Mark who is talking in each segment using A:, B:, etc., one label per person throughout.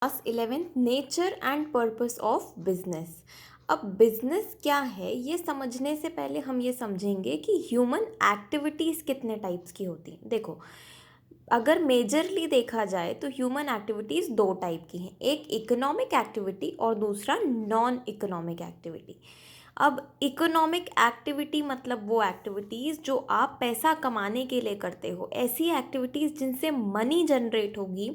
A: Class 11th nature and purpose of business. अब business क्या है ये समझने से पहले हम ये समझेंगे कि ह्यूमन एक्टिविटीज़ कितने टाइप्स की होती हैं। देखो, अगर मेजरली देखा जाए तो ह्यूमन एक्टिविटीज़ दो टाइप की हैं, एक इकोनॉमिक एक्टिविटी और दूसरा नॉन इकोनॉमिक एक्टिविटी। अब इकोनॉमिक एक्टिविटी मतलब वो एक्टिविटीज़ जो आप पैसा कमाने के लिए करते हो, ऐसी एक्टिविटीज़ जिनसे मनी जनरेट होगी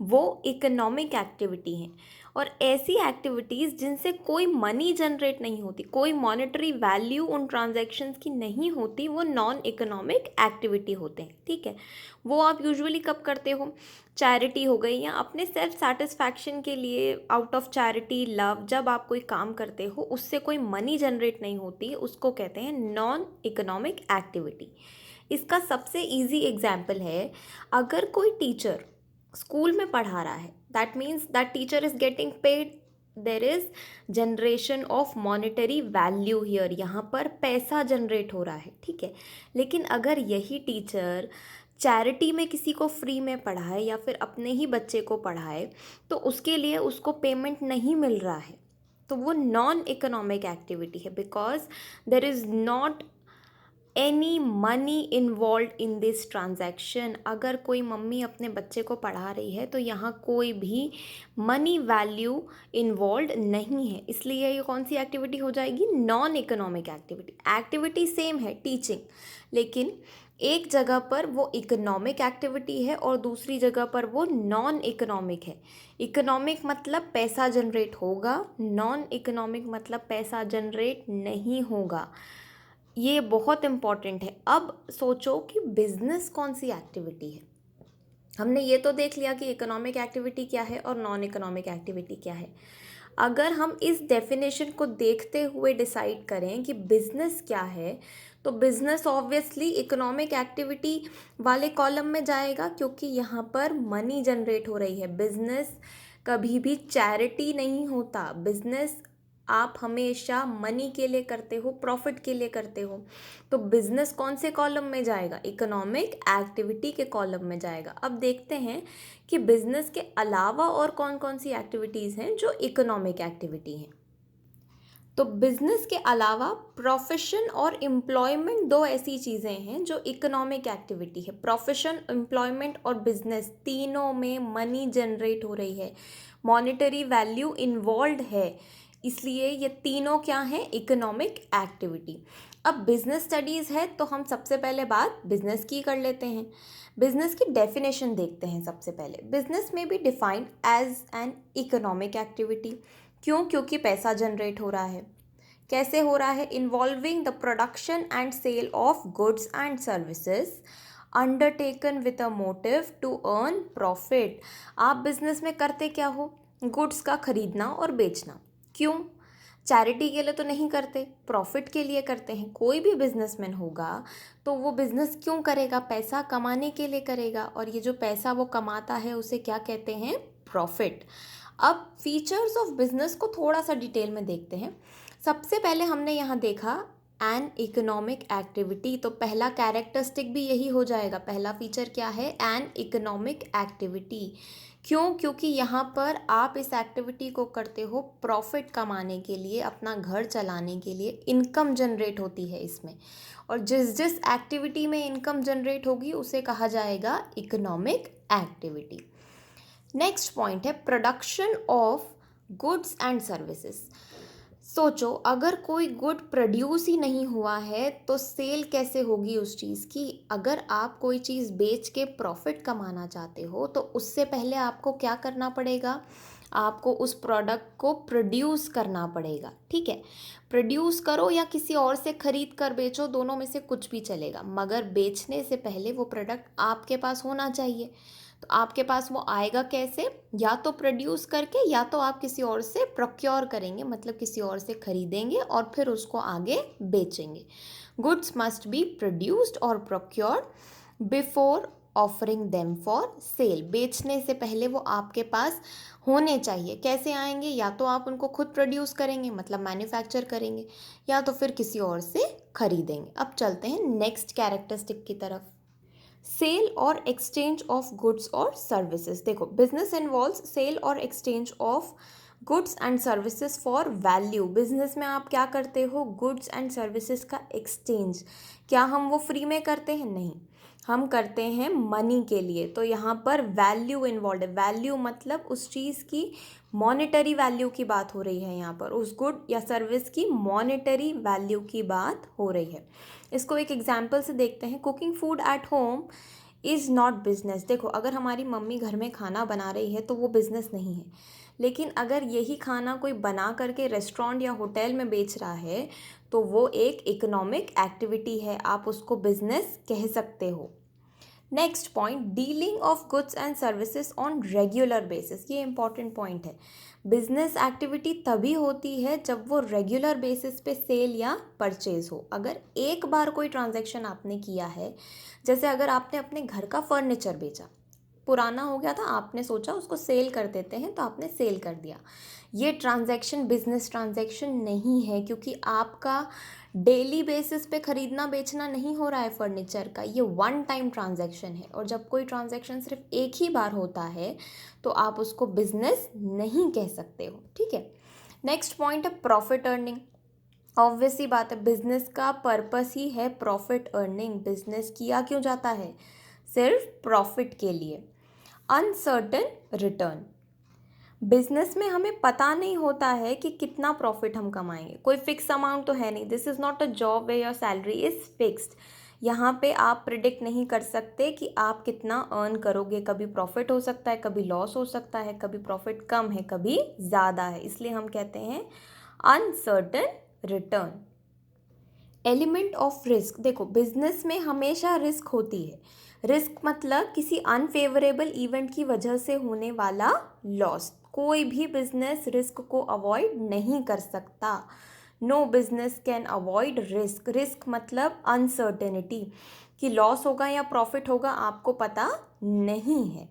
A: वो इकोनॉमिक एक्टिविटी हैं। और ऐसी एक्टिविटीज़ जिनसे कोई मनी जनरेट नहीं होती, कोई मॉनेटरी वैल्यू उन ट्रांजैक्शंस की नहीं होती, वो नॉन इकोनॉमिक एक्टिविटी होते हैं। ठीक है, वो आप यूजुअली कब करते हो? चैरिटी हो गई या अपने सेल्फ सेटिस्फैक्शन के लिए, आउट ऑफ चैरिटी लव, जब आप कोई काम करते हो उससे कोई मनी जनरेट नहीं होती, उसको कहते हैं नॉन इकोनॉमिक एक्टिविटी। इसका सबसे इजी एग्जाम्पल है, अगर कोई टीचर स्कूल में पढ़ा रहा है, that means that teacher is getting paid, there is generation of monetary value here, यहाँ पर पैसा जनरेट हो रहा है। ठीक है, लेकिन अगर यही टीचर चैरिटी में किसी को फ्री में पढ़ाए या फिर अपने ही बच्चे को पढ़ाए तो उसके लिए उसको पेमेंट नहीं मिल रहा है, तो वो नॉन इकोनॉमिक एक्टिविटी है, because there is not any money involve in this transaction. अगर कोई मम्मी अपने बच्चे को पढ़ा रही है तो यहाँ कोई भी मनी वैल्यू इन्वॉल्व नहीं है, इसलिए ये कौन सी एक्टिविटी हो जाएगी? Non economic activity. Activity same है, टीचिंग, लेकिन एक जगह पर वो इकोनॉमिक एक्टिविटी है और दूसरी जगह पर वो नॉन इकोनॉमिक है। इकोनॉमिक मतलब पैसा जनरेट होगा, नॉन इकोनॉमिक मतलब पैसा जनरेट नहीं होगा। ये बहुत इम्पॉर्टेंट है। अब सोचो कि बिजनेस कौन सी एक्टिविटी है। हमने ये तो देख लिया कि इकोनॉमिक एक्टिविटी क्या है और नॉन इकोनॉमिक एक्टिविटी क्या है। अगर हम इस डेफिनेशन को देखते हुए डिसाइड करें कि बिजनेस क्या है, तो बिजनेस ऑब्वियसली इकोनॉमिक एक्टिविटी वाले कॉलम में जाएगा, क्योंकि यहाँ पर मनी जनरेट हो रही है। बिजनेस कभी भी चैरिटी नहीं होता। बिजनेस आप हमेशा मनी के लिए करते हो, प्रॉफिट के लिए करते हो। तो बिजनेस कौन से कॉलम में जाएगा? इकोनॉमिक एक्टिविटी के कॉलम में जाएगा। अब देखते हैं कि बिजनेस के अलावा और कौन कौन सी एक्टिविटीज़ हैं जो इकोनॉमिक एक्टिविटी हैं। तो बिजनेस के अलावा प्रोफेशन और एम्प्लॉयमेंट दो ऐसी चीज़ें हैं जो इकोनॉमिक एक्टिविटी है। प्रोफेशन, एम्प्लॉयमेंट और बिजनेस तीनों में मनी जनरेट हो रही है, मॉनेटरी वैल्यू इन्वॉल्व है, इसलिए ये तीनों क्या हैं? Economic activity. अब बिजनेस स्टडीज़ है तो हम सबसे पहले बात बिजनेस की कर लेते हैं। बिजनेस की डेफिनेशन देखते हैं। सबसे पहले बिजनेस में be defined as an economic activity. क्यों? क्योंकि पैसा जनरेट हो रहा है। कैसे हो रहा है? Involving the production and sale of goods and services undertaken with a motive to earn profit. आप बिजनेस में करते क्या हो? गुड्स का खरीदना और बेचना। क्यों? चैरिटी के लिए तो नहीं करते, प्रॉफिट के लिए करते हैं। कोई भी बिजनेसमैन होगा तो वो बिजनेस क्यों करेगा? पैसा कमाने के लिए करेगा, और ये जो पैसा वो कमाता है उसे क्या कहते हैं? प्रॉफिट। अब फीचर्स ऑफ बिजनेस को थोड़ा सा डिटेल में देखते हैं। सबसे पहले हमने यहाँ देखा एन इकोनॉमिक एक्टिविटी, तो पहला कैरेक्टरिस्टिक भी यही हो जाएगा। पहला फीचर क्या है? N economic activity. क्यों? क्योंकि यहाँ पर आप इस एक्टिविटी को करते हो प्रॉफिट कमाने के लिए, अपना घर चलाने के लिए, इनकम जनरेट होती है इसमें, और जिस जिस एक्टिविटी में इनकम जनरेट होगी उसे कहा जाएगा इकोनॉमिक एक्टिविटी। नेक्स्ट पॉइंट है production of goods and services. सोचो, अगर कोई गुड प्रोड्यूस ही नहीं हुआ है तो सेल कैसे होगी उस चीज़ की? अगर आप कोई चीज़ बेच के प्रॉफिट कमाना चाहते हो तो उससे पहले आपको क्या करना पड़ेगा? आपको उस प्रोडक्ट को प्रोड्यूस करना पड़ेगा। ठीक है, प्रोड्यूस करो या किसी और से खरीद कर बेचो, दोनों में से कुछ भी चलेगा, मगर बेचने से पहले वो प्रोडक्ट आपके पास होना चाहिए। तो आपके पास वो आएगा कैसे? या तो प्रोड्यूस करके, या तो आप किसी और से प्रोक्योर करेंगे, मतलब किसी और से खरीदेंगे और फिर उसको आगे बेचेंगे। गुड्स मस्ट बी प्रोड्यूस्ड और procured before offering them for sale. बेचने से पहले वो आपके पास होने चाहिए। कैसे आएंगे? या तो आप उनको खुद प्रोड्यूस करेंगे, मतलब मैन्युफैक्चर करेंगे, या तो फिर किसी और से खरीदेंगे। अब चलते हैं नेक्स्ट कैरेक्टरिस्टिक की तरफ। सेल और एक्सचेंज ऑफ गुड्स और सर्विसेज। देखो, बिजनेस इन्वॉल्व्स सेल और exchange of goods and services for value. Business में आप क्या करते हो? गुड्स एंड सर्विसेज का एक्सचेंज। क्या हम वो फ्री में करते हैं? नहीं, हम करते हैं मनी के लिए। तो यहाँ पर वैल्यू इन्वॉल्व है। वैल्यू मतलब उस चीज़ की मॉनेटरी वैल्यू की बात हो रही है। यहाँ पर उस गुड या सर्विस की मॉनेटरी वैल्यू की बात हो रही है। इसको एक एग्जाम्पल से देखते हैं। Cooking food at home is not business. देखो, अगर हमारी मम्मी घर में खाना बना रही है तो वो बिज़नेस नहीं है। लेकिन अगर यही खाना कोई बना करके रेस्टोरेंट या होटल में बेच रहा है तो वो एक इकोनॉमिक एक्टिविटी है, आप उसको बिजनेस कह सकते हो। Next point, dealing of goods and services on regular basis. ये इंपॉर्टेंट पॉइंट है। बिजनेस एक्टिविटी तभी होती है जब वो रेगुलर बेसिस पे सेल या परचेज हो। अगर एक बार कोई ट्रांजैक्शन आपने किया है, जैसे अगर आपने अपने घर का फर्नीचर बेचा, पुराना हो गया था, आपने सोचा उसको सेल कर देते हैं तो आपने सेल कर दिया, ये ट्रांजैक्शन बिजनेस ट्रांजैक्शन नहीं है, क्योंकि आपका डेली बेसिस पे ख़रीदना बेचना नहीं हो रहा है फर्नीचर का। ये वन टाइम ट्रांजैक्शन है, और जब कोई ट्रांजैक्शन सिर्फ एक ही बार होता है तो आप उसको बिजनेस नहीं कह सकते हो। ठीक है। नेक्स्ट पॉइंट है प्रॉफिट अर्निंग। ऑब्वियस सी बात है, बिजनेस का पर्पस ही है प्रॉफिट अर्निंग। बिजनेस किया क्यों जाता है? सिर्फ प्रॉफिट के लिए। Uncertain return. बिजनेस में हमें पता नहीं होता है कि कितना प्रॉफिट हम कमाएंगे। कोई फिक्स अमाउंट तो है नहीं। This is not a job way your salary is fixed. यहाँ पे आप प्रिडिक्ट नहीं कर सकते कि आप कितना अर्न करोगे। कभी प्रॉफिट हो सकता है, कभी लॉस हो सकता है, कभी प्रॉफिट कम है, कभी ज़्यादा है। इसलिए हम कहते हैं uncertain return. Element of risk. देखो, बिजनेस में हमेशा रिस्क होती है। रिस्क मतलब किसी अनफेवरेबल इवेंट की वजह से होने वाला लॉस। कोई भी बिजनेस रिस्क को अवॉइड नहीं कर सकता। No business can avoid risk. Risk मतलब अनसर्टेनिटी, कि लॉस होगा या प्रॉफिट होगा आपको पता नहीं है।